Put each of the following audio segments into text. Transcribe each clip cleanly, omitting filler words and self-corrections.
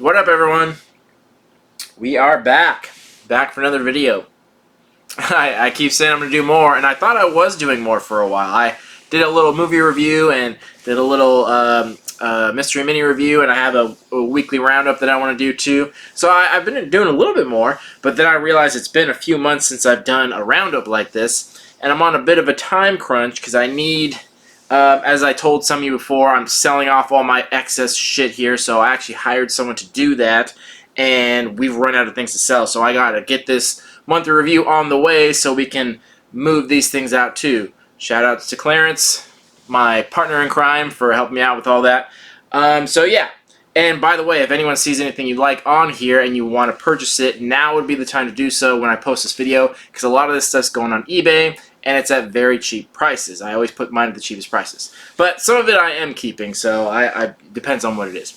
What up, everyone? We are back for another video. I keep saying I'm going to do more, and I thought I was doing more for a while. I did a little movie review and did a little mystery mini review, and I have a weekly roundup that I want to do too. So I've been doing a little bit more, but then I realized it's been a few months since I've done a roundup like this, and I'm on a bit of a time crunch because I need... as I told some of you before, I'm selling off all my excess shit here, so I actually hired someone to do that, and we've run out of things to sell, so I gotta get this monthly review on the way so we can move these things out too. Shout outs to Clarence, my partner in crime, for helping me out with all that. So yeah, and by the way, if anyone sees anything you like on here and you want to purchase it, now would be the time to do so when I post this video, because a lot of this stuff's going on eBay, and it's at very cheap prices. I always put mine at the cheapest prices. But some of it I am keeping, so depends on what it is.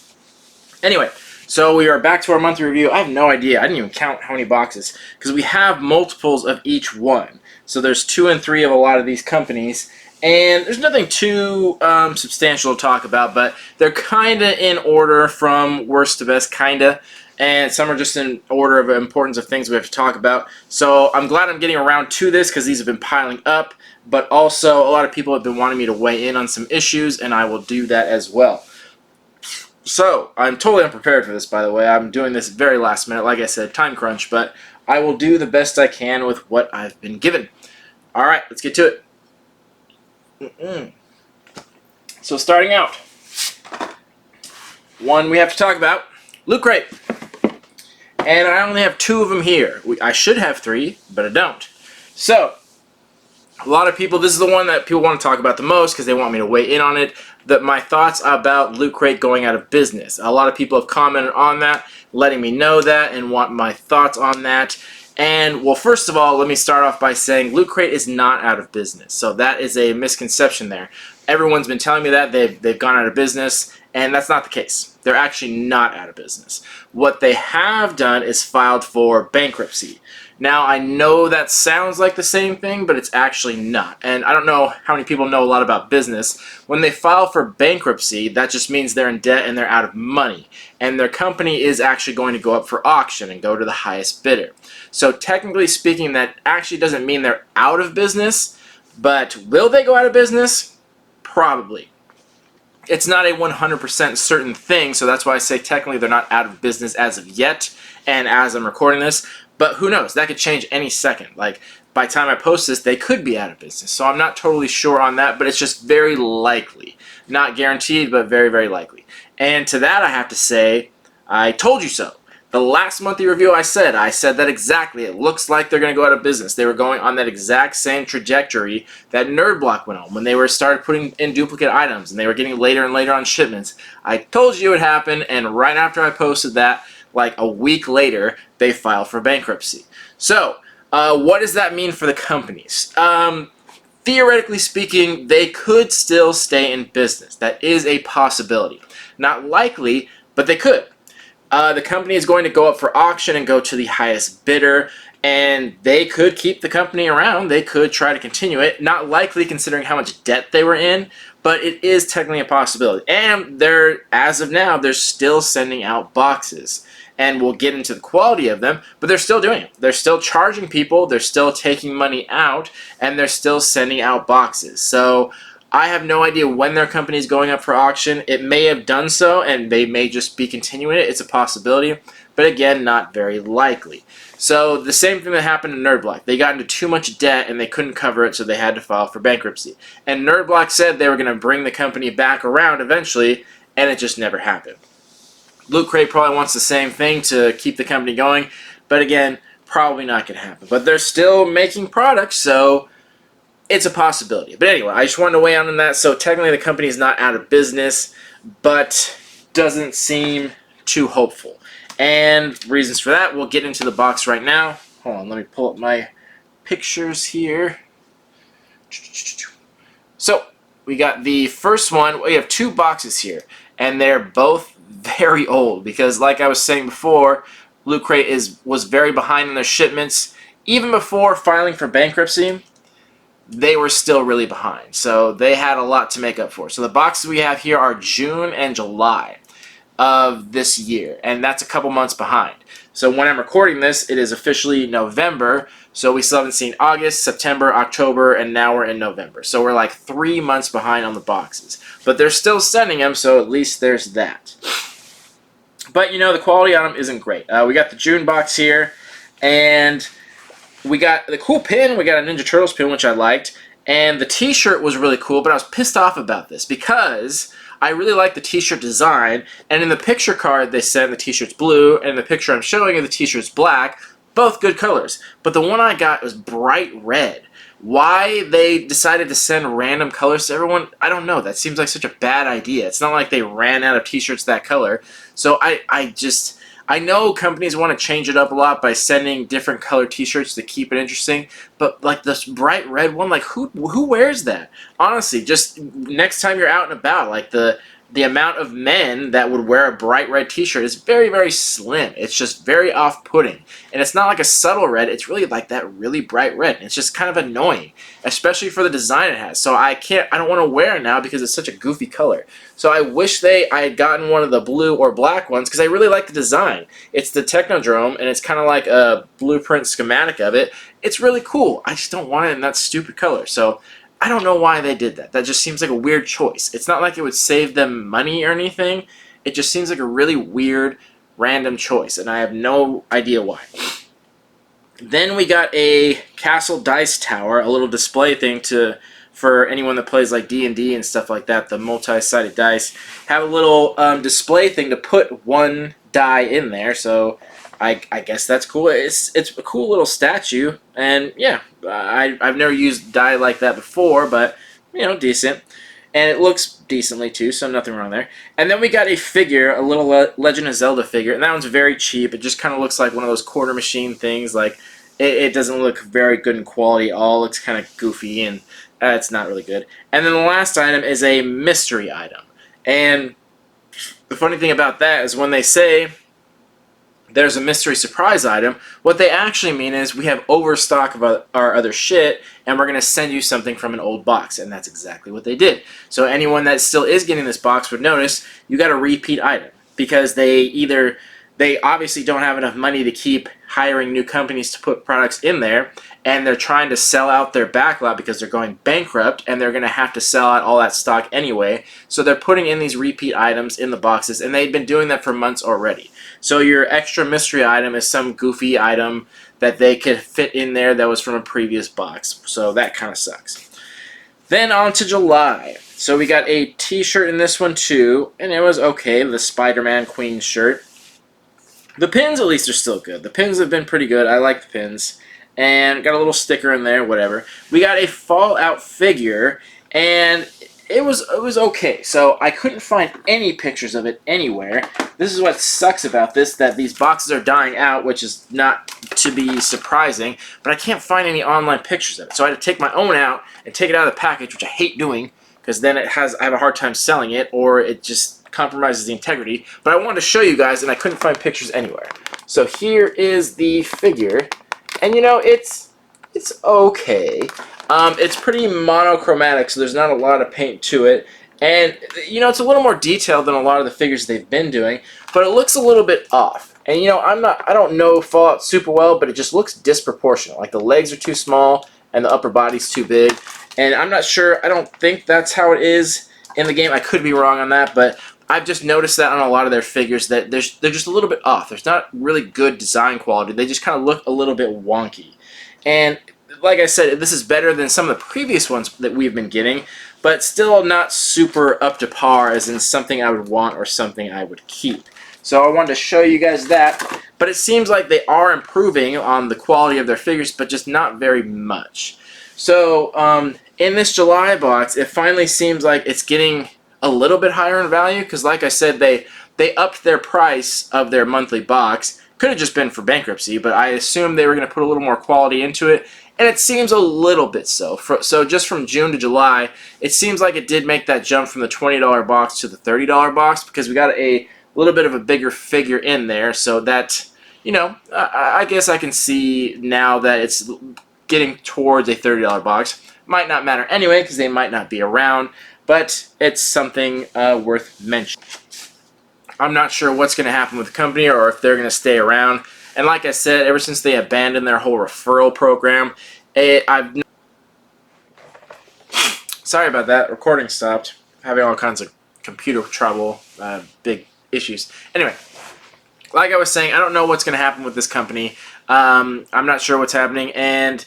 Anyway, so we are back to our monthly review. I have no idea. I didn't even count how many boxes, because we have multiples of each one. So there's 2 and 3 of a lot of these companies, and there's nothing too substantial to talk about, but they're kind of in order from worst to best, kind of. And some are just in order of importance of things we have to talk about. So I'm glad I'm getting around to this because these have been piling up, but also a lot of people have been wanting me to weigh in on some issues, and I will do that as well. So I'm totally unprepared for this, by the way. I'm doing this very last minute, like I said, time crunch, but I will do the best I can with what I've been given. Alright, let's get to it. So starting out, one we have to talk about, Loot Crate. And I only have 2 of them here. I should have 3, but I don't. So, a lot of people, this is the one that people want to talk about the most because they want me to weigh in on it. My thoughts about Loot Crate going out of business. A lot of people have commented on that, letting me know that, and want my thoughts on that. And, well, first of all, let me start off by saying Loot Crate is not out of business. So that is a misconception there. Everyone's been telling me that they've gone out of business, and that's not the case. They're actually not out of business. What they have done is filed for bankruptcy. Now, I know that sounds like the same thing, but it's actually not. And I don't know how many people know a lot about business. When they file for bankruptcy, that just means they're in debt and they're out of money. And their company is actually going to go up for auction and go to the highest bidder. So technically speaking, that actually doesn't mean they're out of business, but will they go out of business? Probably. It's not a 100% certain thing, so that's why I say technically they're not out of business as of yet, and as I'm recording this, but who knows, that could change any second. Like, by the time I post this, they could be out of business, so I'm not totally sure on that, but it's just very likely. Not guaranteed, but very, very likely. And to that I have to say, I told you so. The last monthly review I said that exactly. It looks like they're going to go out of business. They were going on that exact same trajectory that NerdBlock went on when they started putting in duplicate items and they were getting later and later on shipments. I told you it would happen, and right after I posted that, like a week later, they filed for bankruptcy. So, what does that mean for the companies? Theoretically speaking, they could still stay in business. That is a possibility. Not likely, but they could. The company is going to go up for auction and go to the highest bidder, and they could keep the company around. They could try to continue it. Not likely considering how much debt they were in, but it is technically a possibility. And as of now, they're still sending out boxes. And we'll get into the quality of them, but they're still doing it. They're still charging people, they're still taking money out, and they're still sending out boxes. So I have no idea when their company is going up for auction. It may have done so, and they may just be continuing it. It's a possibility, but again, not very likely. So the same thing that happened to NerdBlock. They got into too much debt, and they couldn't cover it, so they had to file for bankruptcy. And NerdBlock said they were going to bring the company back around eventually, and it just never happened. Loot Crate probably wants the same thing to keep the company going, but again, probably not going to happen. But they're still making products, so it's a possibility. But anyway, I just wanted to weigh on that. So technically the company is not out of business, but doesn't seem too hopeful. And reasons for that, we'll get into the box right now. Hold on, let me pull up my pictures here. So we got the first one. We have 2 boxes here, and they're both very old because, like I was saying before, Loot Crate was very behind in their shipments. Even before filing for bankruptcy, they were still really behind. So they had a lot to make up for. So the boxes we have here are June and July. of this year, and that's a couple months behind. So when I'm recording this, it is officially November, so we still haven't seen August, September, October, and now we're in November. So we're like 3 months behind on the boxes. But they're still sending them, so at least there's that. But, you know, the quality on them isn't great. We got the June box here, and we got the cool pin. We got a Ninja Turtles pin, which I liked. And the t-shirt was really cool, but I was pissed off about this because I really like the t-shirt design. And in the picture card, they said the t-shirt's blue, and in the picture I'm showing you, the t-shirt's black. Both good colors. But the one I got was bright red. Why they decided to send random colors to everyone, I don't know. That seems like such a bad idea. It's not like they ran out of t-shirts that color. So I know companies want to change it up a lot by sending different colored t-shirts to keep it interesting, but like this bright red one, like who wears that? Honestly, just next time you're out and about, like the amount of men that would wear a bright red t-shirt is very, very slim. It's just very off-putting. And it's not like a subtle red, it's really like that really bright red. And it's just kind of annoying, especially for the design it has. So I don't want to wear it now because it's such a goofy color. So I wish I had gotten one of the blue or black ones because I really like the design. It's the Technodrome, and it's kind of like a blueprint schematic of it. It's really cool. I just don't want it in that stupid color. So I don't know why they did that. That just seems like a weird choice. It's not like it would save them money or anything. It just seems like a really weird, random choice, and I have no idea why. Then we got a Castle Dice Tower, a little display thing for anyone that plays like D&D and stuff like that, the multi-sided dice. Have a little display thing to put one die in there, so I guess that's cool. It's a cool little statue, and yeah, I've never used die like that before, but you know, decent. And it looks decently too, so nothing wrong there. And then we got a figure, a little Legend of Zelda figure, and that one's very cheap. It just kind of looks like one of those quarter machine things. Like it doesn't look very good in quality at all. It's kind of goofy, and it's not really good. And then the last item is a mystery item. And the funny thing about that is when they say there's a mystery surprise item, what they actually mean is we have overstock of our other shit, and we're going to send you something from an old box, and that's exactly what they did. So anyone that still is getting this box would notice you got a repeat item, because they obviously don't have enough money to keep hiring new companies to put products in there, and they're trying to sell out their backlog because they're going bankrupt, and they're going to have to sell out all that stock anyway. So they're putting in these repeat items in the boxes, and they've been doing that for months already. So your extra mystery item is some goofy item that they could fit in there that was from a previous box. So that kind of sucks. Then on to July. So we got a t-shirt in this one too, and it was okay, the Spider-Man Queen shirt. The pins at least are still good. The pins have been pretty good. I like the pins. And got a little sticker in there, whatever. We got a Fallout figure, and it was okay. So I couldn't find any pictures of it anywhere. This is what sucks about this, that these boxes are dying out, which is not to be surprising, but I can't find any online pictures of it. So I had to take my own out and take it out of the package, which I hate doing, because then I have a hard time selling it, or it just compromises the integrity. But I wanted to show you guys, and I couldn't find pictures anywhere. So here is the figure, and you know, it's okay. It's pretty monochromatic, so there's not a lot of paint to it. And, you know, it's a little more detailed than a lot of the figures they've been doing, but it looks a little bit off. And, you know, I don't know Fallout super well, but it just looks disproportionate. Like the legs are too small and the upper body's too big. And I'm not sure, I don't think that's how it is in the game. I could be wrong on that, but I've just noticed that on a lot of their figures that they're just a little bit off. There's not really good design quality. They just kind of look a little bit wonky. And like I said, this is better than some of the previous ones that we've been getting, but still not super up to par as in something I would want or something I would keep. So I wanted to show you guys that, but it seems like they are improving on the quality of their figures, but just not very much. So in this July box, it finally seems like it's getting a little bit higher in value, because like I said, they upped their price of their monthly box. Could have just been for Bankruptcy, but I assumed they were going to put a little more quality into it, and it seems a little bit so. So just from June to July, it seems like it did make that jump from the $20 box to the $30 box, because we got a little bit of a bigger figure in there, so that, you know, I guess I can see now that it's getting towards a $30 box. Might not matter anyway, because they might not be around, but it's something worth mentioning. I'm not sure what's going to happen with the company or if they're going to stay around. And like I said, ever since they abandoned their whole referral program, sorry about that. Recording stopped. Having all kinds of computer trouble, big issues. Anyway, like I was saying, I don't know what's going to happen with this company. I'm not sure what's happening, and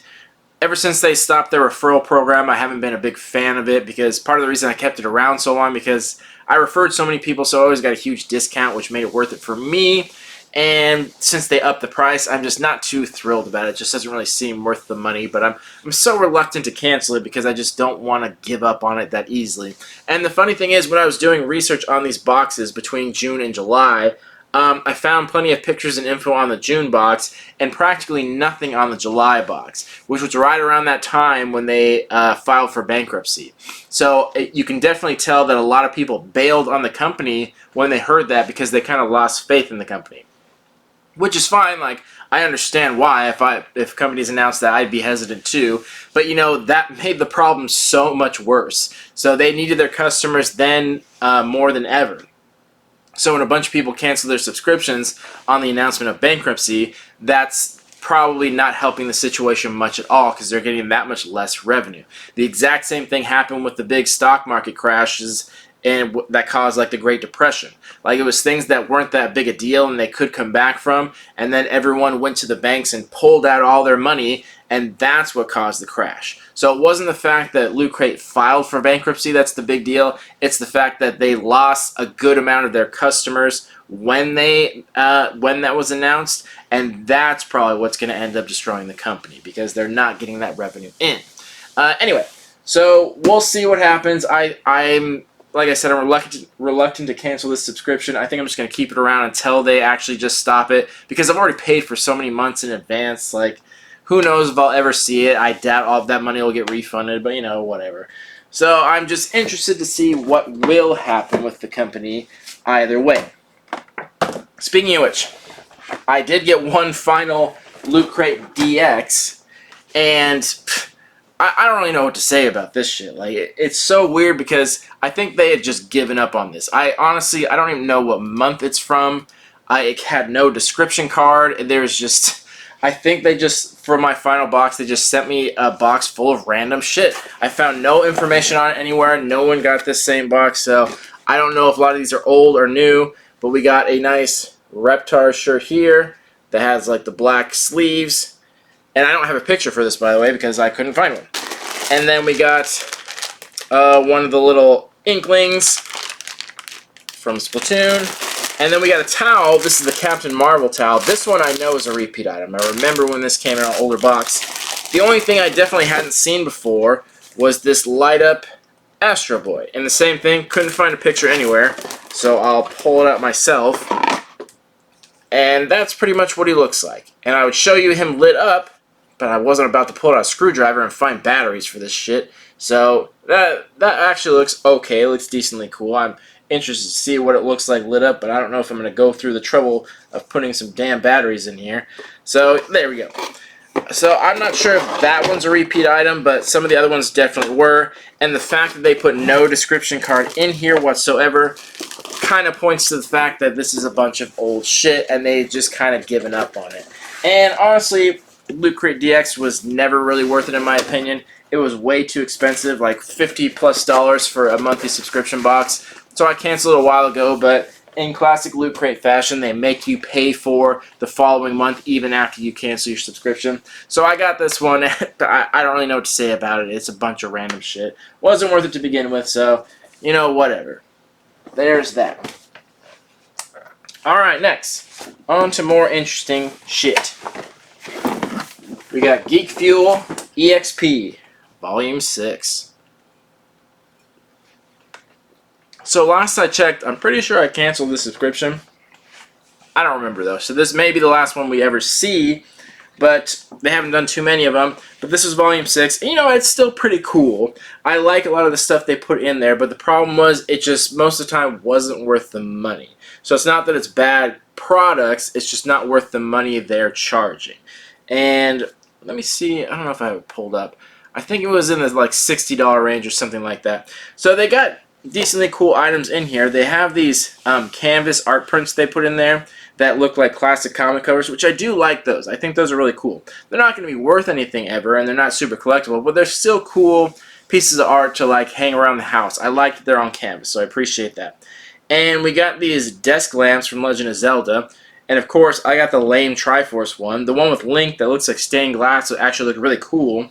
ever since they stopped their referral program, I haven't been a big fan of it, because part of the reason I kept it around so long because I referred so many people, so I always got a huge discount, which made it worth it for me. And since they upped the price, I'm just not too thrilled about it. It just doesn't really seem worth the money, but I'm so reluctant to cancel it because I just don't want to give up on it that easily. And the funny thing is, when I was doing research on these boxes between June and July, I found plenty of pictures and info on the June box and practically nothing on the July box, which was right around that time when they filed for bankruptcy. So you can definitely tell that a lot of people bailed on the company when they heard that, because they kind of lost faith in the company. Which is fine. Like, I understand why. If companies announced that, I'd be hesitant too. But you know, that made the problem so much worse. So they needed their customers then more than ever. So when a bunch of people cancel their subscriptions on the announcement of bankruptcy, that's probably not helping the situation much at all, because they're getting that much less revenue. The exact same thing happened with the big stock market crashes and that caused like the Great Depression. Like, it was things that weren't that big a deal and they could come back from, and then everyone went to the banks and pulled out all their money, and that's what caused the crash. So it wasn't the fact that Loot Crate filed for bankruptcy that's the big deal. It's the fact that they lost a good amount of their customers when that was announced, and that's probably what's going to end up destroying the company, because they're not getting that revenue in. Anyway, so we'll see what happens. I'm like I said, I'm reluctant to cancel this subscription. I think I'm just going to keep it around until they actually just stop it, because I've already paid for so many months in advance. Like, who knows if I'll ever see it. I doubt all of that money will get refunded, but you know, whatever. So I'm just interested to see what will happen with the company either way. Speaking of which, I did get one final Loot Crate DX, and I don't really know what to say about this shit. Like, it's so weird, because I think they had just given up on this. I don't even know what month it's from. It had no description card. There's just, I think they just, for my final box, they just sent me a box full of random shit. I found no information on it anywhere. No one got this same box, so I don't know if a lot of these are old or new, but we got a nice Reptar shirt here that has like the black sleeves. And I don't have a picture for this, by the way, because I couldn't find one. And then we got one of the little Inklings from Splatoon. And then we got a towel. This is the Captain Marvel towel. This one I know is a repeat item. I remember when this came in an older box. The only thing I definitely hadn't seen before was this light-up Astro Boy. And the same thing, couldn't find a picture anywhere, so I'll pull it out myself. And that's pretty much what he looks like. And I would show you him lit up, but I wasn't about to pull out a screwdriver and find batteries for this shit. So that actually looks okay. It looks decently cool. I'm interested to see what it looks like lit up, but I don't know if I'm going to go through the trouble of putting some damn batteries in here. So there we go. So I'm not sure if that one's a repeat item, but some of the other ones definitely were. And the fact that they put no description card in here whatsoever kind of points to the fact that this is a bunch of old shit and they've just kind of given up on it. And honestly, Loot Crate DX was never really worth it in my opinion. It was way too expensive, like $50+ for a monthly subscription box. So I canceled it a while ago, but in classic Loot Crate fashion, they make you pay for the following month even after you cancel your subscription. So I got this one. I don't really know what to say about it. It's a bunch of random shit. Wasn't worth it to begin with, so, you know, whatever. There's that. Alright, next. On to more interesting shit. We got Geek Fuel Exp, Volume 6. So last I checked, I'm pretty sure I canceled the subscription. I don't remember though. So this may be the last one we ever see, but they haven't done too many of them. But this is Volume 6, and you know, it's still pretty cool. I like a lot of the stuff they put in there, but the problem was it just most of the time wasn't worth the money. So it's not that it's bad products, it's just not worth the money they're charging. And let me see, I don't know if I have it pulled up. I think it was in the like $60 range or something like that. So they got decently cool items in here. They have these canvas art prints they put in there that look like classic comic covers, which I do like those. I think those are really cool. They're not going to be worth anything ever, and they're not super collectible, but they're still cool pieces of art to like hang around the house. I like that they're on canvas, so I appreciate that. And we got these desk lamps from Legend of Zelda. And of course, I got the lame Triforce one. The one with Link that looks like stained glass would actually look really cool.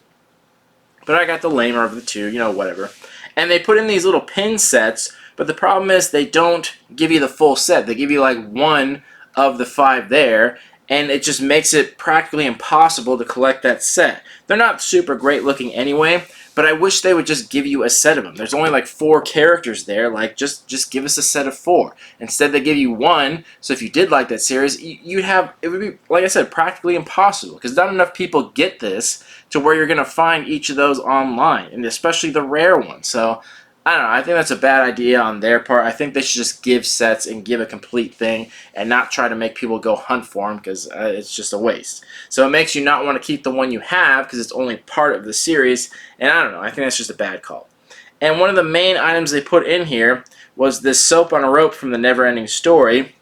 But I got the lamer of the two, you know, whatever. And they put in these little pin sets, but the problem is they don't give you the full set. They give you like one of the 5 there, and it just makes it practically impossible to collect that set. They're not super great looking anyway, but I wish they would just give you a set of them. There's only like 4 characters there. Like, just give us a set of 4. Instead, they give you 1. So if you did like that series, you'd have, it would be, like I said, practically impossible, because not enough people get this to where you're going to find each of those online, and especially the rare ones. So I don't know, I think that's a bad idea on their part. I think they should just give sets and give a complete thing and not try to make people go hunt for them, because it's just a waste. So it makes you not want to keep the one you have because it's only part of the series, and I don't know, I think that's just a bad call. And one of the main items they put in here was this soap on a rope from the Never-Ending Story,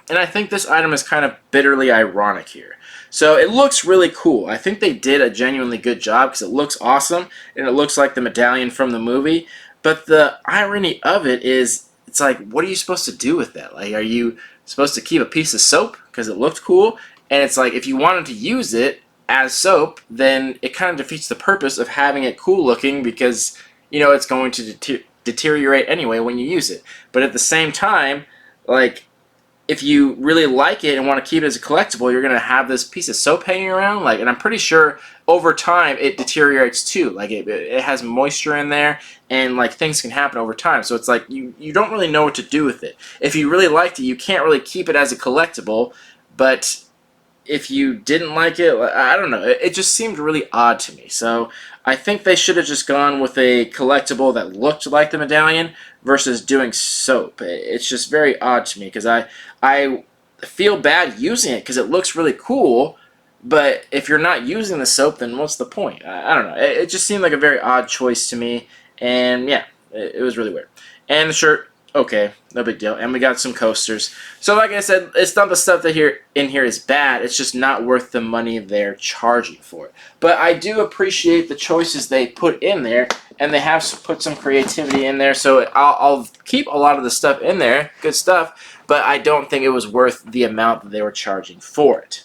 and I think this item is kind of bitterly ironic here. So it looks really cool. I think they did a genuinely good job because it looks awesome and it looks like the medallion from the movie. But the irony of it is, it's like, what are you supposed to do with that? Like, are you supposed to keep a piece of soap because it looked cool? And it's like, if you wanted to use it as soap, then it kind of defeats the purpose of having it cool looking, because, you know, it's going to deteriorate anyway when you use it. But at the same time, like, if you really like it and want to keep it as a collectible, you're going to have this piece of soap hanging around. Like, and I'm pretty sure over time it deteriorates too. Like, it has moisture in there, and like things can happen over time. So it's like you don't really know what to do with it. If you really liked it, you can't really keep it as a collectible. But if you didn't like it, I don't know. It just seemed really odd to me. So I think they should have just gone with a collectible that looked like the medallion versus doing soap. It's just very odd to me, because I feel bad using it because it looks really cool, but if you're not using the soap, then what's the point? I don't know. It just seemed like a very odd choice to me, and yeah, it was really weird. And the shirt, okay, no big deal. And we got some coasters. So like I said, it's not the stuff that in here is bad. It's just not worth the money they're charging for it. But I do appreciate the choices they put in there, and they have put some creativity in there. So I'll keep a lot of the stuff in there, good stuff, but I don't think it was worth the amount that they were charging for it.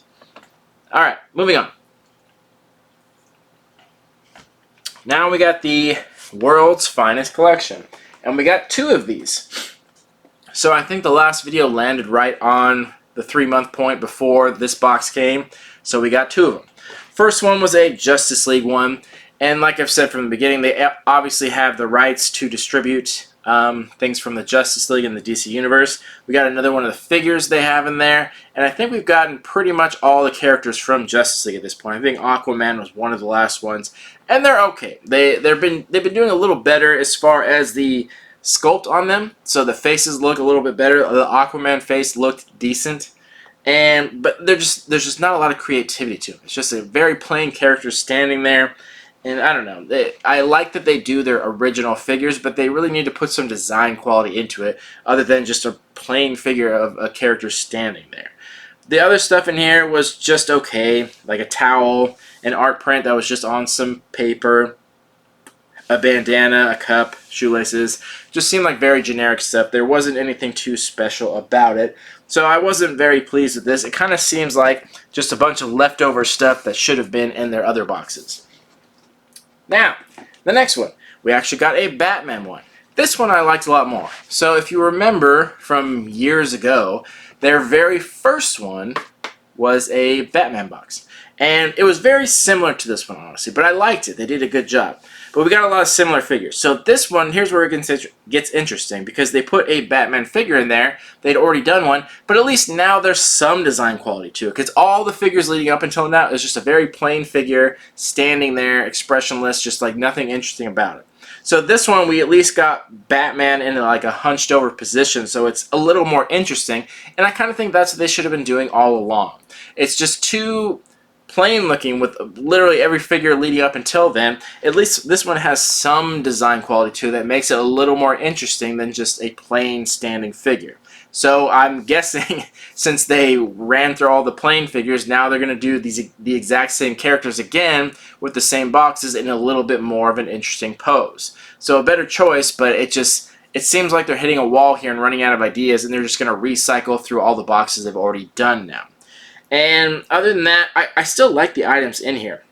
All right, moving on. Now we got the world's finest collection. And we got 2 of these. So I think the last video landed right on the 3-month point before this box came. So we got 2 of them. First one was a Justice League one. And like I've said from the beginning, they obviously have the rights to distribute things from the Justice League and the DC Universe. We got another one of the figures they have in there. And I think we've gotten pretty much all the characters from Justice League at this point. I think Aquaman was one of the last ones. And they're okay. They've been doing a little better as far as the sculpt on them. So the faces look a little bit better. The Aquaman face looked decent. But there's just not a lot of creativity to them. It's just a very plain character standing there. And I don't know, I like that they do their original figures, but they really need to put some design quality into it, other than just a plain figure of a character standing there. The other stuff in here was just okay, like a towel, an art print that was just on some paper, a bandana, a cup, shoelaces. Just seemed like very generic stuff. There wasn't anything too special about it. So I wasn't very pleased with this. It kind of seems like just a bunch of leftover stuff that should have been in their other boxes. Now, the next one. We actually got a Batman one. This one I liked a lot more. So if you remember from years ago, their very first one was a Batman box. And it was very similar to this one, honestly, but I liked it. They did a good job. But we got a lot of similar figures. So this one, here's where it gets interesting, because they put a Batman figure in there. They'd already done one, but at least now there's some design quality to it, because all the figures leading up until now is just a very plain figure, standing there, expressionless, just like nothing interesting about it. So this one, we at least got Batman in like a hunched over position, so it's a little more interesting, and I kind of think that's what they should have been doing all along. It's just too plain looking with literally every figure leading up until then. At least this one has some design quality to it that makes it a little more interesting than just a plain standing figure. So I'm guessing since they ran through all the plain figures, now they're going to do the exact same characters again with the same boxes in a little bit more of an interesting pose. So a better choice, but it seems like they're hitting a wall here and running out of ideas, and they're just going to recycle through all the boxes they've already done now. And other than that, I still like the items in here.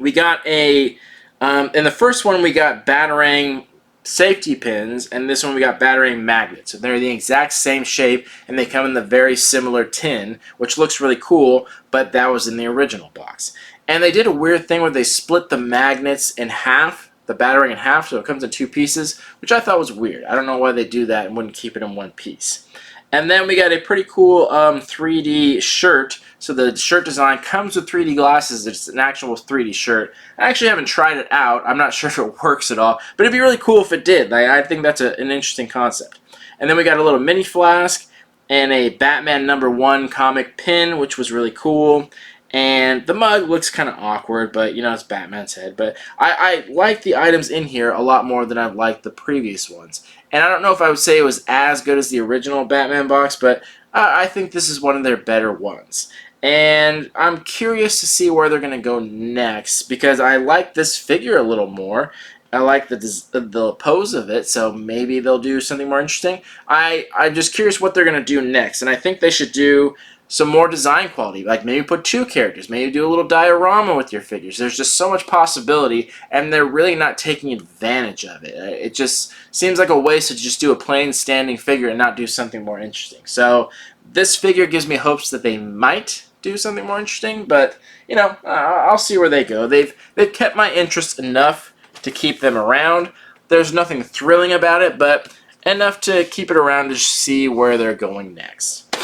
We got in the first one we got Batarang safety pins, and this one we got Batarang magnets. So they're the exact same shape, and they come in the very similar tin, which looks really cool, but that was in the original box. And they did a weird thing where they split the magnets in half, the Batarang in half, so it comes in two pieces, which I thought was weird. I don't know why they do that and wouldn't keep it in one piece. And then we got a pretty cool 3D shirt. So the shirt design comes with 3D glasses. It's an actual 3D shirt. I actually haven't tried it out. I'm not sure if it works at all. But it'd be really cool if it did. I think that's an interesting concept. And then we got a little mini flask and a Batman #1 comic pin, which was really cool. And the mug looks kind of awkward, but you know, it's Batman's head. But I like the items in here a lot more than I've liked the previous ones. And I don't know if I would say it was as good as the original Batman box, but I think this is one of their better ones. And I'm curious to see where they're going to go next, because I like this figure a little more. I like the pose of it, so maybe they'll do something more interesting. I'm just curious what they're going to do next, and I think they should do some more design quality, like maybe put 2 characters, maybe do a little diorama with your figures. There's just so much possibility, and they're really not taking advantage of it. It just seems like a waste to just do a plain standing figure and not do something more interesting. So this figure gives me hopes that they might do something more interesting, but you know, I'll see where they go. They've kept my interest enough to keep them around. There's nothing thrilling about it, but enough to keep it around to see where they're going next.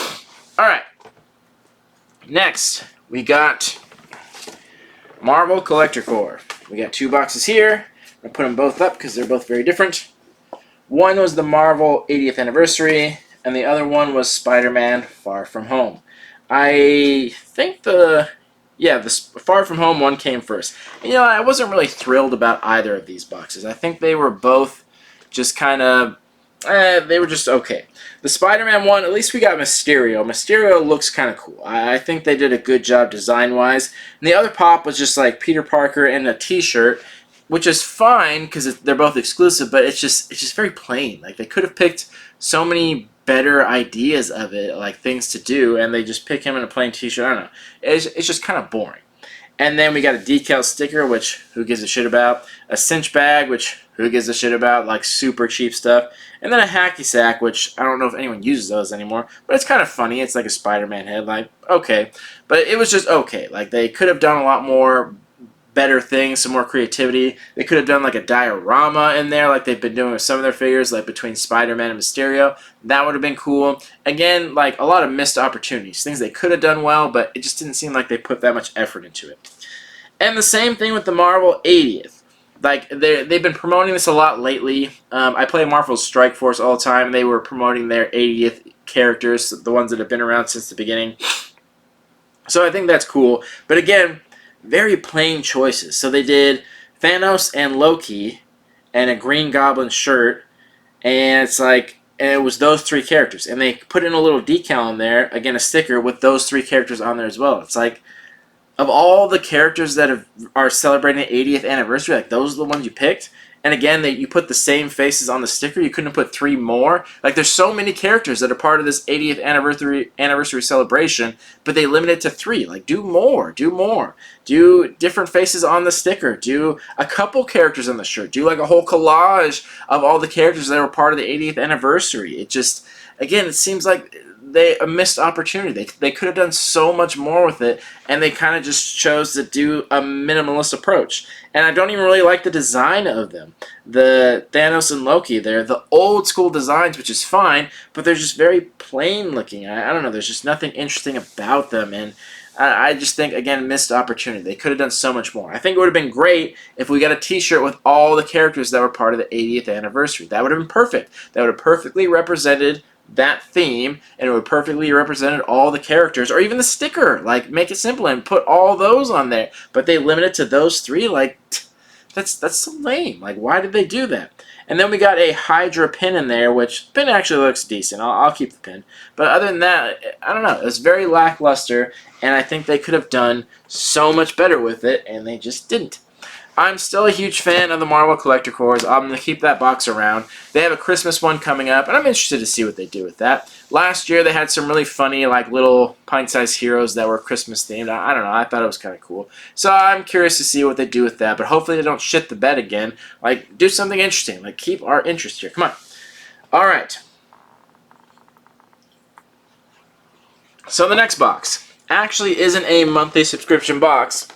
Alright. Next, we got Marvel Collector Corps. We got 2 boxes here. I'm going to put them both up because they're both very different. One was the Marvel 80th Anniversary, and the other one was Spider-Man Far From Home. I think the Far From Home one came first. And, you know, I wasn't really thrilled about either of these boxes. I think they were both just kind of, they were just okay. The Spider-Man one, at least we got Mysterio. Mysterio looks kind of cool. I think they did a good job design-wise. And the other pop was just like Peter Parker in a t-shirt, which is fine because they're both exclusive, but it's just very plain. Like, they could have picked so many better ideas of it, like things to do, and they just pick him in a plain t-shirt. I don't know. It's just kind of boring. And then we got a decal sticker, which who gives a shit about? A cinch bag, which who gives a shit about? Like super cheap stuff. And then a hacky sack, which I don't know if anyone uses those anymore, but it's kind of funny. It's like a Spider-Man head, like, okay. But it was just okay. Like, they could have done a lot more better things, some more creativity. They could have done like a diorama in there like they've been doing with some of their figures, like between Spider-Man and Mysterio. That would have been cool. Again, like a lot of missed opportunities. Things they could have done well, but it just didn't seem like they put that much effort into it. And the same thing with the Marvel 80th. Like, they've been promoting this a lot lately. I play Marvel's Strike Force all the time. They were promoting their 80th characters, the ones that have been around since the beginning. So I think that's cool. But again, very plain choices. So they did Thanos and Loki and a Green Goblin shirt, and it's like, and it was those 3 characters, and they put in a little decal in there, again a sticker with those 3 characters on there as well. It's like, of all the characters that are celebrating the 80th anniversary, like, those are the ones you picked. And again, you put the same faces on the sticker. You couldn't have put 3 more. Like, there's so many characters that are part of this 80th anniversary celebration, but they limit it to 3. Like, do more. Do more. Do different faces on the sticker. Do a couple characters on the shirt. Do like a whole collage of all the characters that were part of the 80th anniversary. It just, again, it seems like a missed opportunity. They could have done so much more with it, and they kind of just chose to do a minimalist approach. And I don't even really like the design of them. The Thanos and Loki, they're the old school designs, which is fine, but they're just very plain looking. I don't know, there's just nothing interesting about them, and I just think, again, missed opportunity. They could have done so much more. I think it would have been great if we got a t-shirt with all the characters that were part of the 80th anniversary. That would have been perfect. That would have perfectly represented that theme, and it would perfectly represent all the characters, or even the sticker. Like, make it simple and put all those on there. But they limit it to those 3. Like, that's so lame. Like, why did they do that? And then we got a Hydra pin in there, which the pin actually looks decent. I'll keep the pin. But other than that, I don't know. It's very lackluster, and I think they could have done so much better with it, and they just didn't. I'm still a huge fan of the Marvel Collector Cores. I'm going to keep that box around. They have a Christmas one coming up, and I'm interested to see what they do with that. Last year, they had some really funny, like, little pint-sized heroes that were Christmas-themed. I don't know. I thought it was kind of cool. So I'm curious to see what they do with that, but hopefully they don't shit the bed again. Like, do something interesting. Like, keep our interest here. Come on. All right. So the next box actually isn't a monthly subscription box,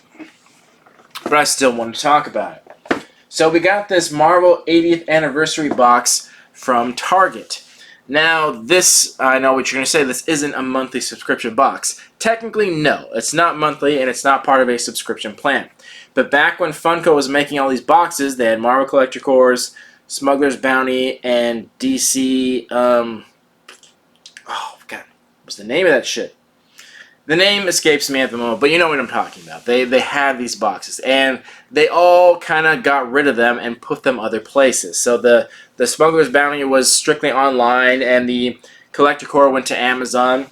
but I still want to talk about it. So we got this Marvel 80th Anniversary box from Target. Now this, I know what you're going to say, this isn't a monthly subscription box. Technically, no. It's not monthly, and it's not part of a subscription plan. But back when Funko was making all these boxes, they had Marvel Collector Cores, Smuggler's Bounty, and DC, oh, God, what's the name of that shit? The name escapes me at the moment, but you know what I'm talking about. They had these boxes, and they all kind of got rid of them and put them other places. So the Smuggler's Bounty was strictly online, and the Collector Core went to Amazon.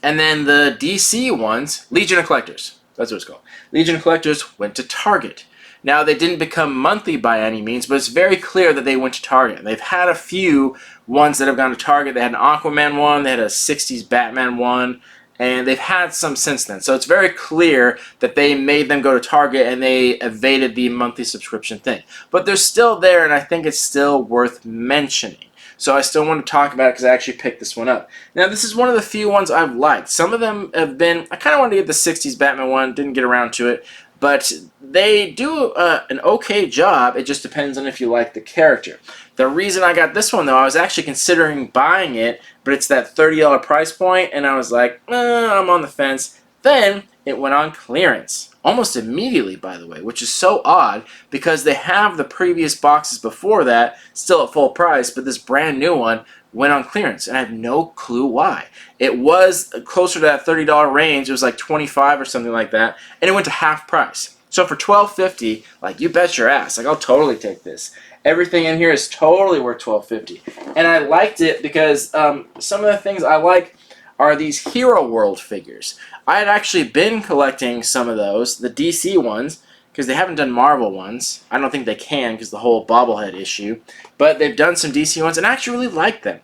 And then the DC ones, Legion of Collectors, that's what it's called. Legion of Collectors went to Target. Now, they didn't become monthly by any means, but it's very clear that they went to Target. And they've had a few ones that have gone to Target. They had an Aquaman one, they had a 60s Batman one, and they've had some since then. So it's very clear that they made them go to Target and they evaded the monthly subscription thing. But they're still there, and I think it's still worth mentioning. So I still want to talk about it because I actually picked this one up. Now, this is one of the few ones I've liked. Some of them have been... I kind of wanted to get the 60s Batman one, didn't get around to it. But they do an okay job. It just depends on if you like the character. The reason I got this one, though, I was actually considering buying it, but it's that $30 price point, and I was like, I'm on the fence. Then it went on clearance. Almost immediately, by the way, which is so odd because they have the previous boxes before that still at full price, but this brand new one went on clearance, and I have no clue why. It was closer to that $30 range. It was like $25 or something like that, and it went to half price. So for $12.50, like, you bet your ass. Like, I'll totally take this. Everything in here is totally worth $12.50. And I liked it because some of the things I like are these Hero World figures. I had actually been collecting some of those, the DC ones, because they haven't done Marvel ones. I don't think they can because the whole bobblehead issue. But they've done some DC ones, and I actually really like them.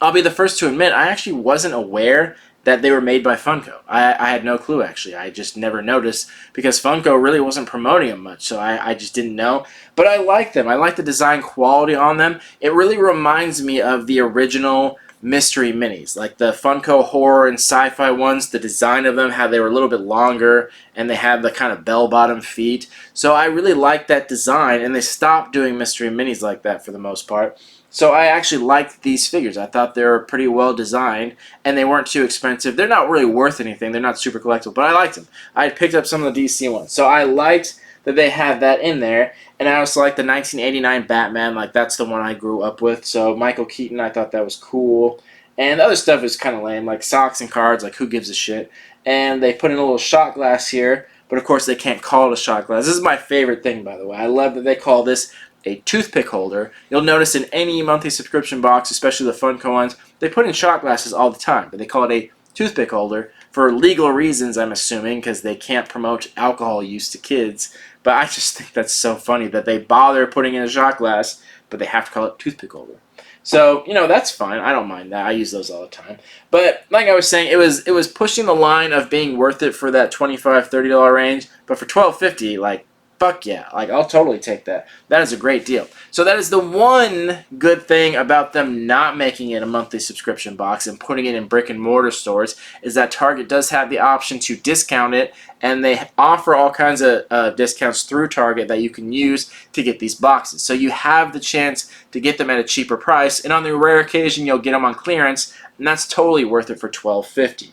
I'll be the first to admit, I actually wasn't aware that they were made by Funko. I had no clue, actually. I just never noticed because Funko really wasn't promoting them much, so I just didn't know. But I like them. I like the design quality on them. It really reminds me of the original mystery minis, like the Funko horror and sci-fi ones. The design of them, how they were a little bit longer, and they have the kind of bell-bottom feet. So I really like that design, and they stopped doing mystery minis like that for the most part. So I actually liked these figures. I thought they were pretty well designed, and they weren't too expensive. They're not really worth anything. They're not super collectible, but I liked them. I had picked up some of the DC ones. So I liked that they had that in there, and I also like the 1989 Batman. Like, that's the one I grew up with. So Michael Keaton, I thought that was cool. And the other stuff is kind of lame, like socks and cards, like who gives a shit. And they put in a little shot glass here, but of course they can't call it a shot glass. This is my favorite thing, by the way. I love that they call this a toothpick holder. You'll notice in any monthly subscription box, especially the Funko ones, they put in shot glasses all the time, but they call it a toothpick holder for legal reasons, I'm assuming, because they can't promote alcohol use to kids. But I just think that's so funny that they bother putting in a shot glass, but they have to call it toothpick holder. So, you know, that's fine. I don't mind that. I use those all the time. But like I was saying, it was pushing the line of being worth it for that $25, $30 range. But for $12.50, like, fuck yeah. Like, I'll totally take that. That is a great deal. So that is the one good thing about them not making it a monthly subscription box and putting it in brick and mortar stores is that Target does have the option to discount it, and they offer all kinds of discounts through Target that you can use to get these boxes. So you have the chance to get them at a cheaper price, and on the rare occasion you'll get them on clearance, and that's totally worth it for $12.50.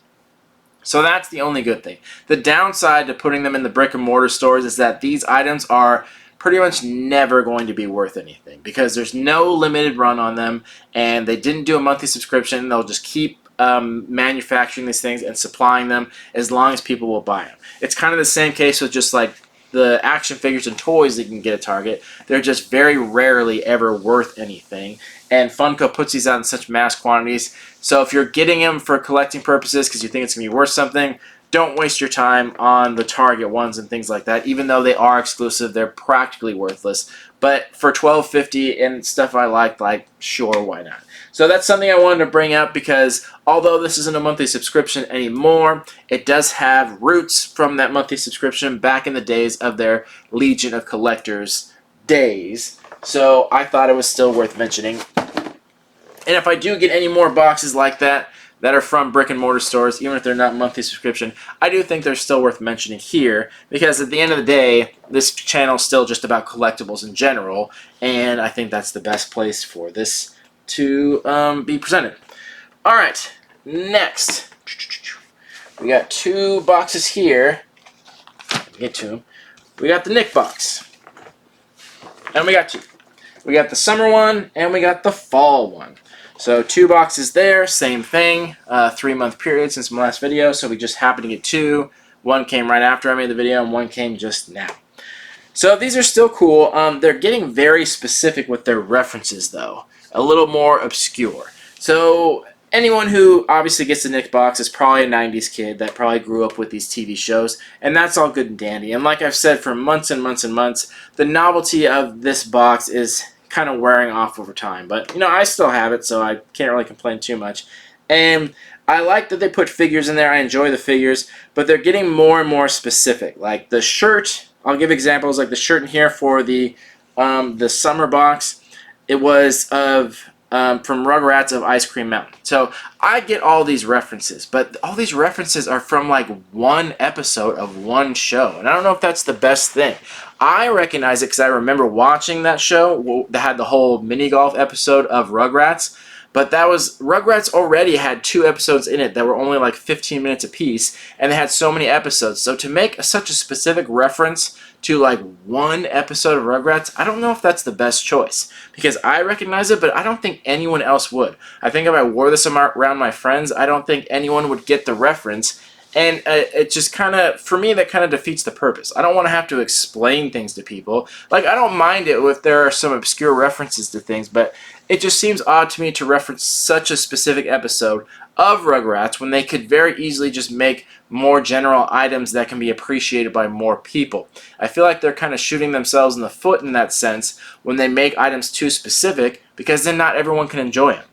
So that's the only good thing. The downside to putting them in the brick and mortar stores is that these items are pretty much never going to be worth anything because there's no limited run on them, and they didn't do a monthly subscription. They'll just keep manufacturing these things and supplying them as long as people will buy them. It's kind of the same case with just like the action figures and toys that you can get at Target. They're just very rarely ever worth anything, and Funko puts these out in such mass quantities. So if you're getting them for collecting purposes because you think it's going to be worth something, don't waste your time on the Target ones and things like that. Even though they are exclusive, they're practically worthless. But for $12.50 and stuff I like, sure, why not? So that's something I wanted to bring up because although this isn't a monthly subscription anymore, it does have roots from that monthly subscription back in the days of their Legion of Collectors days. So I thought it was still worth mentioning. And if I do get any more boxes like that are from brick and mortar stores, even if they're not monthly subscription, I do think they're still worth mentioning here because at the end of the day, this channel is still just about collectibles in general, and I think that's the best place for this to be presented. Alright, next. We got two boxes here. Get to them. We got the NIC Box. And we got two. We got the summer one, and we got the fall one. So 2 boxes there, same thing, 3-month period since my last video, so we just happened to get 2. One came right after I made the video, and one came just now. So these are still cool. They're getting very specific with their references, though. A little more obscure. So anyone who obviously gets the NIC Box is probably a 90s kid that probably grew up with these TV shows, and that's all good and dandy. And like I've said for months and months and months, the novelty of this box is kind of wearing off over time, but you know, I still have it, so I can't really complain too much. And I like that they put figures in there. I enjoy the figures, but they're getting more and more specific. Like the shirt, I'll give examples. Like the shirt in here for the summer box, it was of from Rugrats of Ice Cream Mountain. So I get all these references, but all these references are from like one episode of one show, and I don't know if that's the best thing. I recognize it because I remember watching that show that had the whole mini golf episode of Rugrats, but that was Rugrats already had 2 episodes in it that were only like 15 minutes apiece, and they had so many episodes. So to make such a specific reference to like one episode of Rugrats, I don't know if that's the best choice because I recognize it, but I don't think anyone else would. I think if I wore this around my friends, I don't think anyone would get the reference. And it just kind of, for me, that kind of defeats the purpose. I don't want to have to explain things to people. Like, I don't mind it if there are some obscure references to things, but it just seems odd to me to reference such a specific episode of Rugrats when they could very easily just make more general items that can be appreciated by more people. I feel like they're kind of shooting themselves in the foot in that sense when they make items too specific, because then not everyone can enjoy them.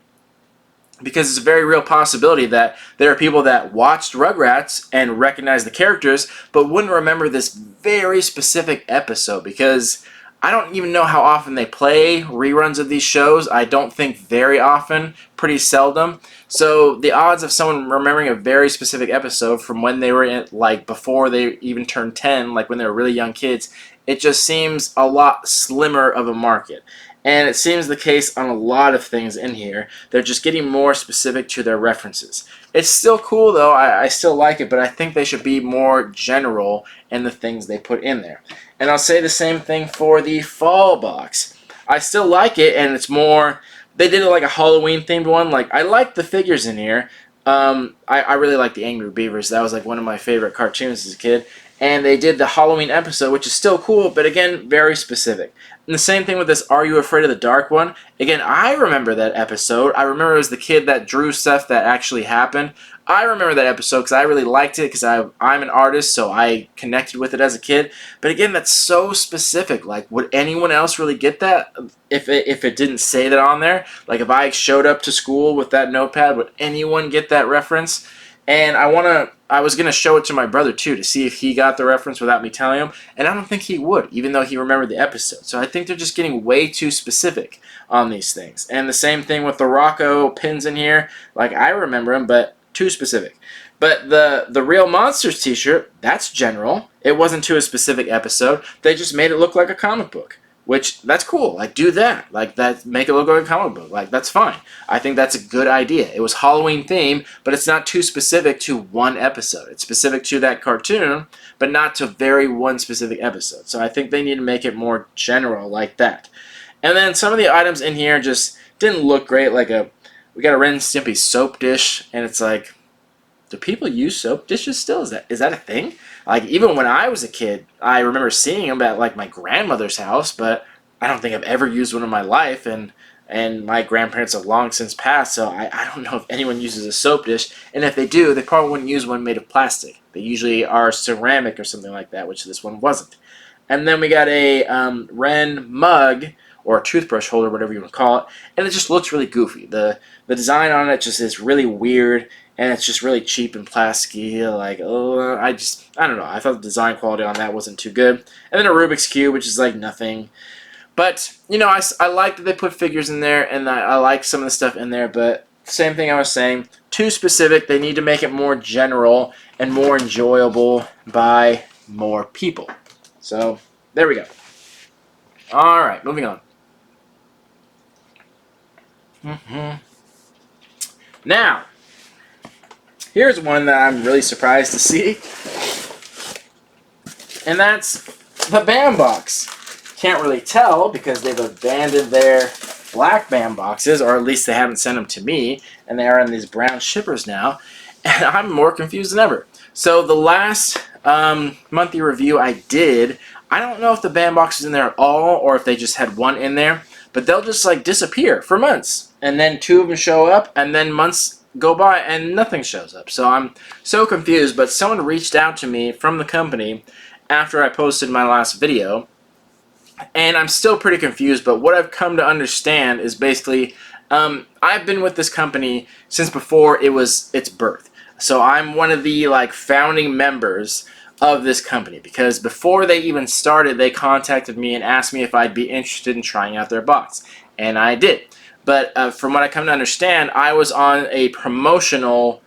Because it's a very real possibility that there are people that watched Rugrats and recognized the characters but wouldn't remember this very specific episode, because I don't even know how often they play reruns of these shows. I don't think very often, pretty seldom. So the odds of someone remembering a very specific episode from when they were in, like before they even turned 10, like when they were really young kids, it just seems a lot slimmer of a market. And it seems the case on a lot of things in here. They're just getting more specific to their references. It's still cool though, I still like it, but I think they should be more general in the things they put in there. And I'll say the same thing for the fall box. I still like it, and it's more, they did it like a Halloween themed one. Like, I like the figures in here. I really like the Angry Beavers. That was like one of my favorite cartoons as a kid. And they did the Halloween episode, which is still cool, but again, very specific. And the same thing with this Are You Afraid of the Dark one. Again, I remember that episode. I remember it was the kid that drew stuff that actually happened. I remember that episode because I really liked it because I'm an artist, so I connected with it as a kid. But again, that's so specific. Like, would anyone else really get that if it didn't say that on there? Like, if I showed up to school with that notepad, would anyone get that reference? And I was going to show it to my brother too to see if he got the reference without me telling him, and I don't think he would, even though he remembered the episode. So I think they're just getting way too specific on these things. And the same thing with the Rocco pins in here. Like, I remember them, but too specific. But the Real Monsters t-shirt, that's general. It wasn't to a specific episode. They just made it look like a comic book. which that's cool. Like, do that. Like, that, make it look like a comic book. Like, that's fine. I think that's a good idea. It was Halloween theme, but it's not too specific to one episode. It's specific to that cartoon, but not to very one specific episode. So I think they need to make it more general like that. And then some of the items in here just didn't look great. Like we got a Ren and Stimpy soap dish, and it's like, do people use soap dishes still? Is that a thing? Like, even when I was a kid, I remember seeing them at like my grandmother's house, but I don't think I've ever used one in my life, and my grandparents have long since passed, so I don't know if anyone uses a soap dish, and if they do, they probably wouldn't use one made of plastic. They usually are ceramic or something like that, which this one wasn't. And then we got a Ren mug, or a toothbrush holder, whatever you want to call it, and it just looks really goofy. The design on it just is really weird, and it's just really cheap and plasticky. Like, oh, I don't know. I thought the design quality on that wasn't too good. And then a Rubik's Cube, which is like nothing. But, you know, I like that they put figures in there, and I like some of the stuff in there, but same thing I was saying, too specific. They need to make it more general and more enjoyable by more people. So, there we go. Alright, moving on. Now, here's one that I'm really surprised to see, and that's the BAM box. Can't really tell because they've abandoned their black BAM boxes, or at least they haven't sent them to me, and they are in these brown shippers now, and I'm more confused than ever. So the last monthly review I did, I don't know if the BAM box is in there at all, or if they just had one in there, but they'll just like disappear for months, and then 2 of them show up, and then months go by and nothing shows up. So I'm so confused, but someone reached out to me from the company after I posted my last video, and I'm still pretty confused, but what I've come to understand is basically I've been with this company since before its birth. So I'm one of the like founding members of this company, because before they even started, they contacted me and asked me if I'd be interested in trying out their box, and I did. But from what I come to understand, I was on a promotional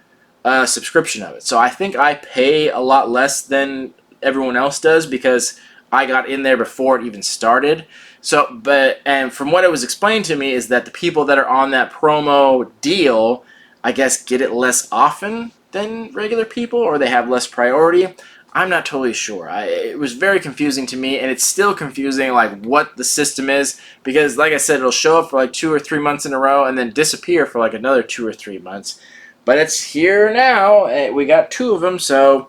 subscription of it. So I think I pay a lot less than everyone else does because I got in there before it even started. So, and from what it was explained to me is that the people that are on that promo deal, I guess, get it less often than regular people, or they have less priority. I'm not totally sure. It was very confusing to me, and it's still confusing, like, what the system is, because, like I said, it'll show up for like 2 or 3 months in a row and then disappear for like another 2 or 3 months. But it's here now. We got 2 of them, so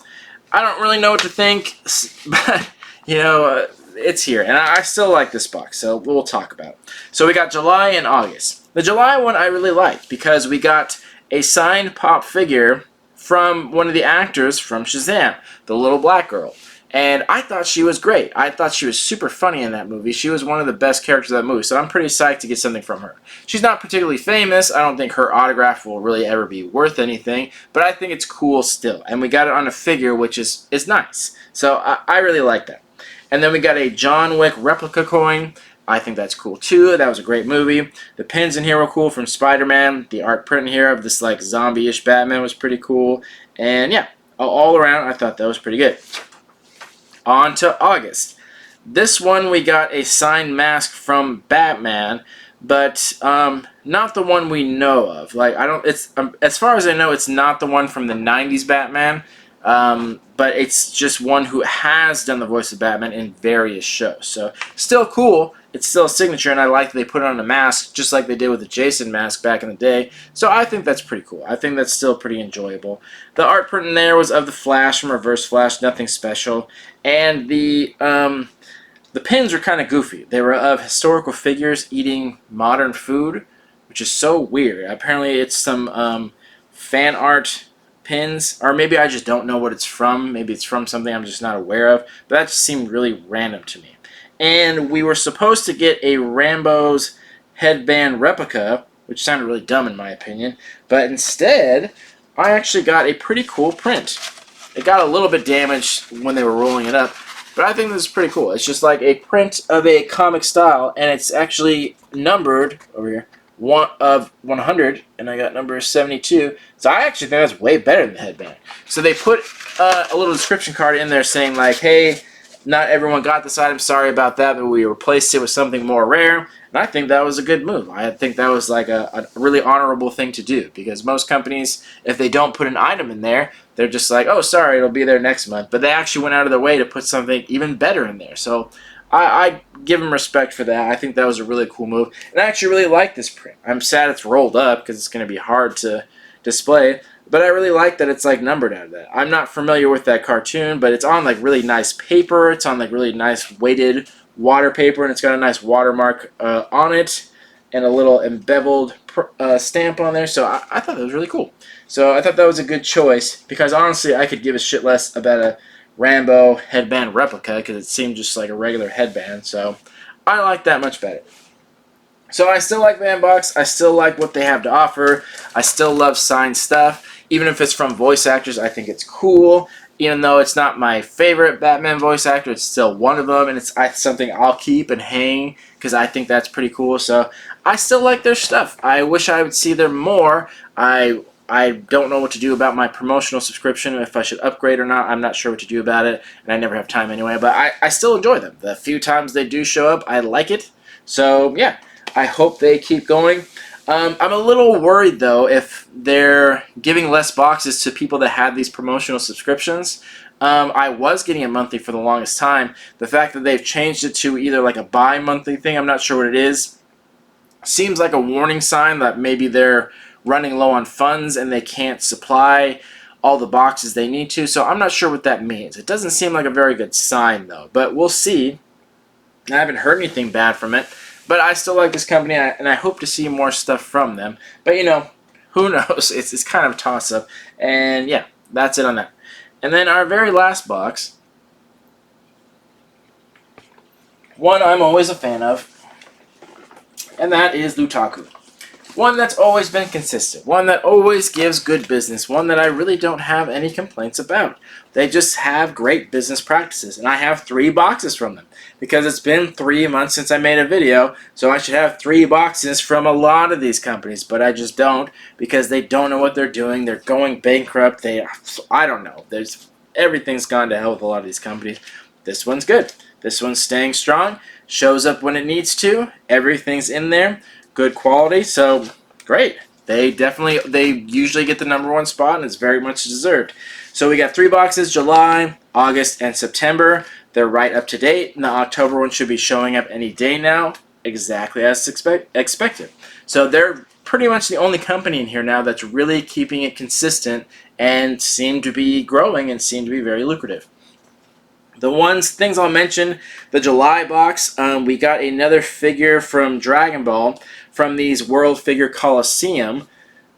I don't really know what to think, but, you know, it's here, and I still like this box, so we'll talk about it. So we got July and August. The July one I really liked because we got a signed pop figure from one of the actors from Shazam, the little black girl. And I thought she was great. I thought she was super funny in that movie. She was one of the best characters of that movie, so I'm pretty psyched to get something from her. She's not particularly famous. I don't think her autograph will really ever be worth anything, but I think it's cool still. And we got it on a figure, which is nice. So I really like that. And then we got a John Wick replica coin. I think that's cool too. That was a great movie. The pins in here were cool from Spider-Man. The art print in here of this like zombie-ish Batman was pretty cool. And yeah, all around I thought that was pretty good. On to August. This one we got a signed mask from Batman, but not the one we know of. Like it's as far as I know, it's not the one from the '90s Batman. But it's just one who has done the voice of Batman in various shows. So, still cool. It's still a signature, and I like that they put it on a mask, just like they did with the Jason mask back in the day. So, I think that's pretty cool. I think that's still pretty enjoyable. The art print in there was of the Flash from Reverse Flash, nothing special. And the pins were kind of goofy. They were of historical figures eating modern food, which is so weird. Apparently, it's some fan art pins, or maybe I just don't know what it's from. Maybe it's from something I'm just not aware of, but that just seemed really random to me. And we were supposed to get a Rambo's headband replica, which sounded really dumb in my opinion, but instead I actually got a pretty cool print. It got a little bit damaged when they were rolling it up, but I think this is pretty cool. It's just like a print of a comic style, and it's actually numbered over here, 100, and I got number 72. So I actually think that's way better than the headband. So they put a little description card in there saying like, hey, Not everyone got this item. Sorry about that, but we replaced it with something more rare. And I think that was a good move. I think that was like a really honorable thing to do, because most companies, if they don't put an item in there, they're just like, oh, sorry, it'll be there next month. But they actually went out of their way to put something even better in there. So I give them respect for that. I think that was a really cool move. And I actually really like this print. I'm sad it's rolled up because it's going to be hard to display. But I really like that it's like numbered out of that. I'm not familiar with that cartoon, but it's on like really nice paper. It's on like really nice weighted water paper, and it's got a nice watermark on it and a little embeveled stamp on there. So I thought that was really cool. So I thought that was a good choice, because honestly I could give a shit less about a Rambo headband replica because it seemed just like a regular headband. So I like that much better. So I still like Banbox. I still like what they have to offer. I still love signed stuff. Even if it's from voice actors, I think it's cool. Even though it's not my favorite Batman voice actor, it's still one of them, and it's something I'll keep and hang because I think that's pretty cool. So I still like their stuff. I wish I would see them more. I don't know what to do about my promotional subscription, if I should upgrade or not. I'm not sure what to do about it, and I never have time anyway. But I still enjoy them. The few times they do show up, I like it. So yeah, I hope they keep going. I'm a little worried, though, if they're giving less boxes to people that have these promotional subscriptions. I was getting it monthly for the longest time. The fact that they've changed it to either like a bi-monthly thing, I'm not sure what it is, seems like a warning sign that maybe they're running low on funds and they can't supply all the boxes they need to. So I'm not sure what that means. It doesn't seem like a very good sign, though. But we'll see. I haven't heard anything bad from it. But I still like this company, and I hope to see more stuff from them. But, you know, who knows? It's kind of a toss-up. And, yeah, that's it on that. And then our very last box, one I'm always a fan of, and that is Lootaku. One that's always been consistent. One that always gives good business. One that I really don't have any complaints about. They just have great business practices. And I have 3 boxes from them, because it's been 3 months since I made a video, so I should have 3 boxes from a lot of these companies, but I just don't, because they don't know what they're doing. They're going bankrupt. I don't know. Everything's gone to hell with a lot of these companies. This one's good. This one's staying strong. Shows up when it needs to. Everything's in there. Good quality. So great. They usually get the #1 spot, and it's very much deserved. So we got 3 boxes: July, August, and September. They're right up to date, and the October one should be showing up any day now, exactly as expected. So they're pretty much the only company in here now that's really keeping it consistent and seem to be growing and seem to be very lucrative. The things I'll mention, the July box, we got another figure from Dragon Ball from these World Figure Coliseum,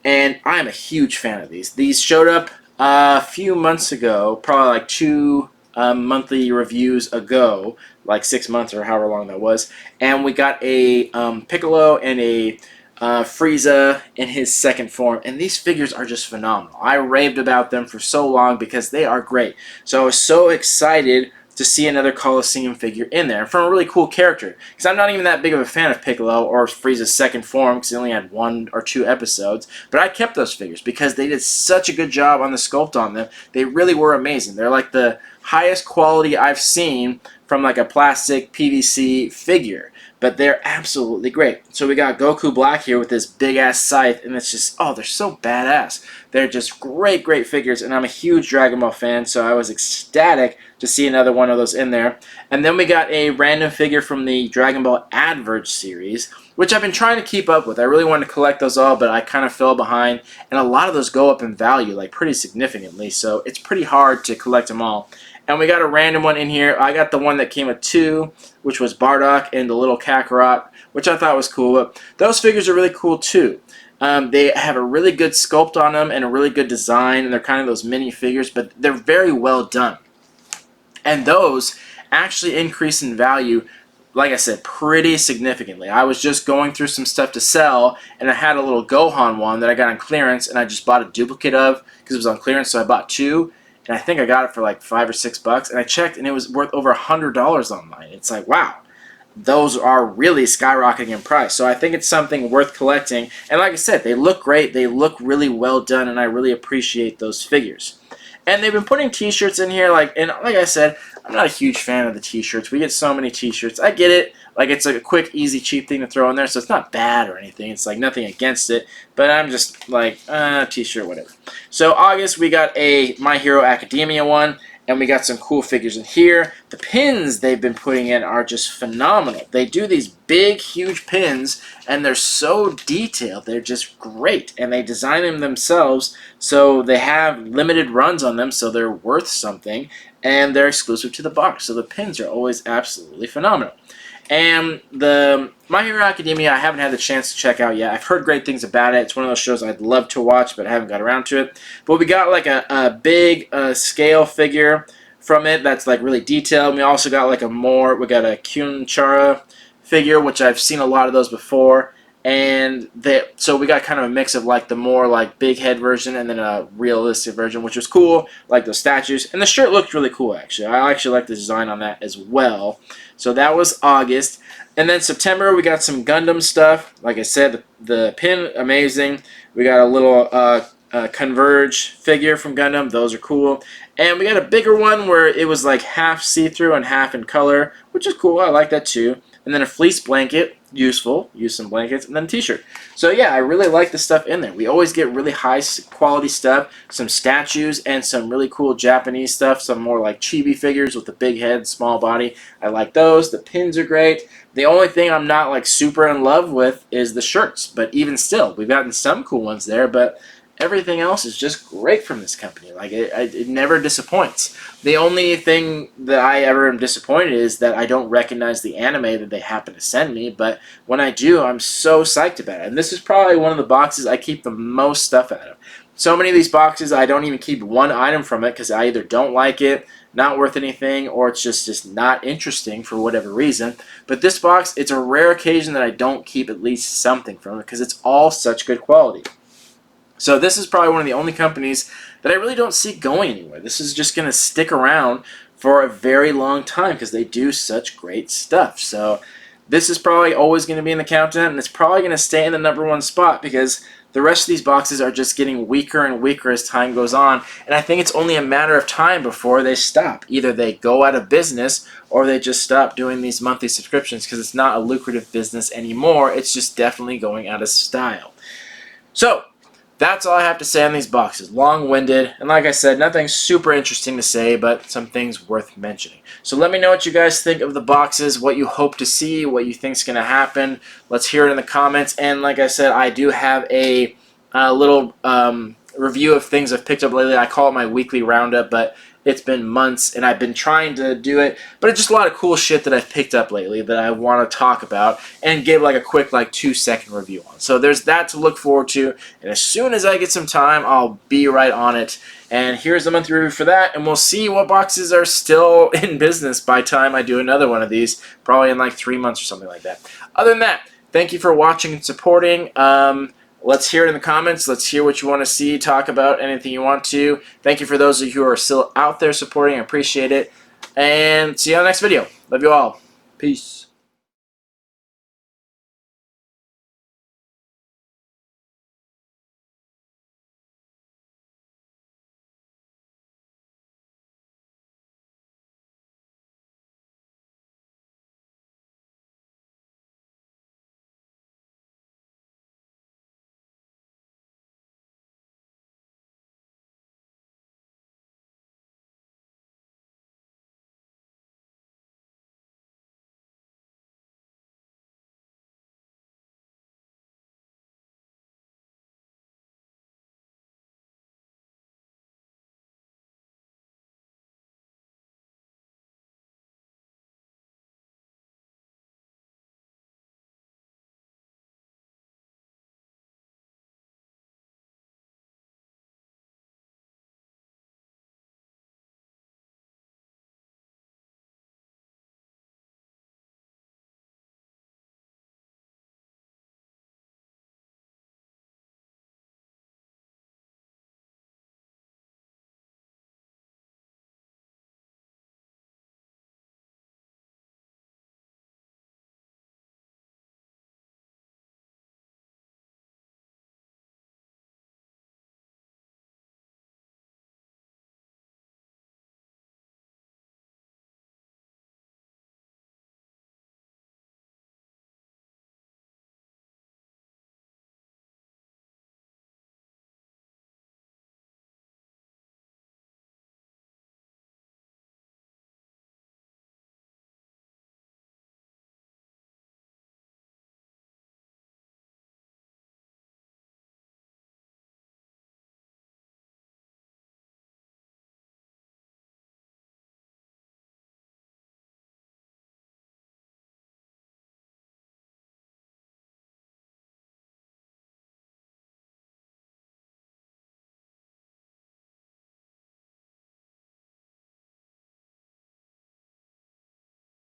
and I'm a huge fan of these. These showed up a few months ago, probably like 2 monthly reviews ago, like 6 months or however long that was, and we got a Piccolo and a Frieza in his second form, and these figures are just phenomenal. I raved about them for so long because they are great. So I was so excited to see another Coliseum figure in there, from a really cool character, because I'm not even that big of a fan of Piccolo or Frieza's second form, because he only had 1 or 2 episodes, but I kept those figures because they did such a good job on the sculpt on them. They really were amazing. They're like the highest quality I've seen from like a plastic PVC figure, but they're absolutely great. So we got Goku Black here with this big ass scythe, and it's just, oh, they're so badass. They're just great figures, and I'm a huge Dragon Ball fan, so I was ecstatic to see another one of those in there. And then we got a random figure from the Dragon Ball Adverge series, which I've been trying to keep up with. I really wanted to collect those all, but I kind of fell behind, and a lot of those go up in value, like pretty significantly, so it's pretty hard to collect them all. And we got a random one in here. I got the one that came with 2, which was Bardock and the little Kakarot, which I thought was cool. But those figures are really cool too. They have a really good sculpt on them and a really good design, and they're kind of those mini figures, but they're very well done. And those actually increase in value, like I said, pretty significantly. I was just going through some stuff to sell, and I had a little Gohan one that I got on clearance, and I just bought a duplicate of because it was on clearance, so I bought 2. And I think I got it for like $5 or $6, and I checked, and it was worth over $100 online. It's like, wow, those are really skyrocketing in price. So I think it's something worth collecting. And like I said, they look great. They look really well done, and I really appreciate those figures. And they've been putting t-shirts in here, like I said, I'm not a huge fan of the t-shirts. We get so many t-shirts. I get it. Like, it's like a quick, easy, cheap thing to throw in there, so it's not bad or anything. It's like nothing against it, but I'm just like, t-shirt, whatever. So August, we got a My Hero Academia one, and we got some cool figures in here. The pins they've been putting in are just phenomenal. They do these big, huge pins, and they're so detailed. They're just great, and they design them themselves, so they have limited runs on them, so they're worth something, and they're exclusive to the box. So the pins are always absolutely phenomenal. And the My Hero Academia, I haven't had the chance to check out yet. I've heard great things about it. It's one of those shows I'd love to watch, but I haven't got around to it. But we got like a big scale figure from it that's like really detailed. We also got like we got a Kyunchara figure, which I've seen a lot of those before. And so we got kind of a mix of like the more like big head version and then a realistic version, which was cool, like the statues. And the shirt looked really cool, actually. I actually like the design on that as well. So that was August. And then September, we got some Gundam stuff. Like I said, the pin, amazing. We got a little Converge figure from Gundam. Those are cool. And we got a bigger one where it was like half see-through and half in color, which is cool. I like that too. And then a fleece blanket, useful. Use some blankets. And then a t-shirt. So yeah, I really like the stuff in there. We always get really high quality stuff. Some statues and some really cool Japanese stuff. Some more like chibi figures with the big head, small body. I like those. The pins are great. The only thing I'm not like super in love with is the shirts. But even still, we've gotten some cool ones there. But everything else is just great from this company. Like it never disappoints. The only thing that I ever am disappointed is that I don't recognize the anime that they happen to send me, but when I do, I'm so psyched about it. And this is probably one of the boxes I keep the most stuff out of. So many of these boxes, I don't even keep one item from it because I either don't like it, not worth anything, or it's just not interesting for whatever reason. But this box, it's a rare occasion that I don't keep at least something from it because it's all such good quality. So this is probably one of the only companies that I really don't see going anywhere. This is just going to stick around for a very long time because they do such great stuff. So this is probably always going to be in the countdown, and it's probably going to stay in the #1 spot because the rest of these boxes are just getting weaker and weaker as time goes on. And I think it's only a matter of time before they stop. Either they go out of business or they just stop doing these monthly subscriptions because it's not a lucrative business anymore. It's just definitely going out of style. So that's all I have to say on these boxes. Long-winded, and like I said, nothing super interesting to say, but some things worth mentioning. So let me know what you guys think of the boxes, what you hope to see, what you think is going to happen. Let's hear it in the comments. And like I said, I do have a little review of things I've picked up lately. I call it my weekly roundup, but it's been months, and I've been trying to do it, but it's just a lot of cool shit that I've picked up lately that I want to talk about and give like a quick like 2-second review on. So there's that to look forward to, and as soon as I get some time, I'll be right on it. And here's the monthly review for that, and we'll see what boxes are still in business by the time I do another one of these, probably in like 3 months or something like that. Other than that, thank you for watching and supporting. Let's hear it in the comments. Let's hear what you want to see, talk about, anything you want to. Thank you for those of you who are still out there supporting. I appreciate it. And see you on the next video. Love you all. Peace.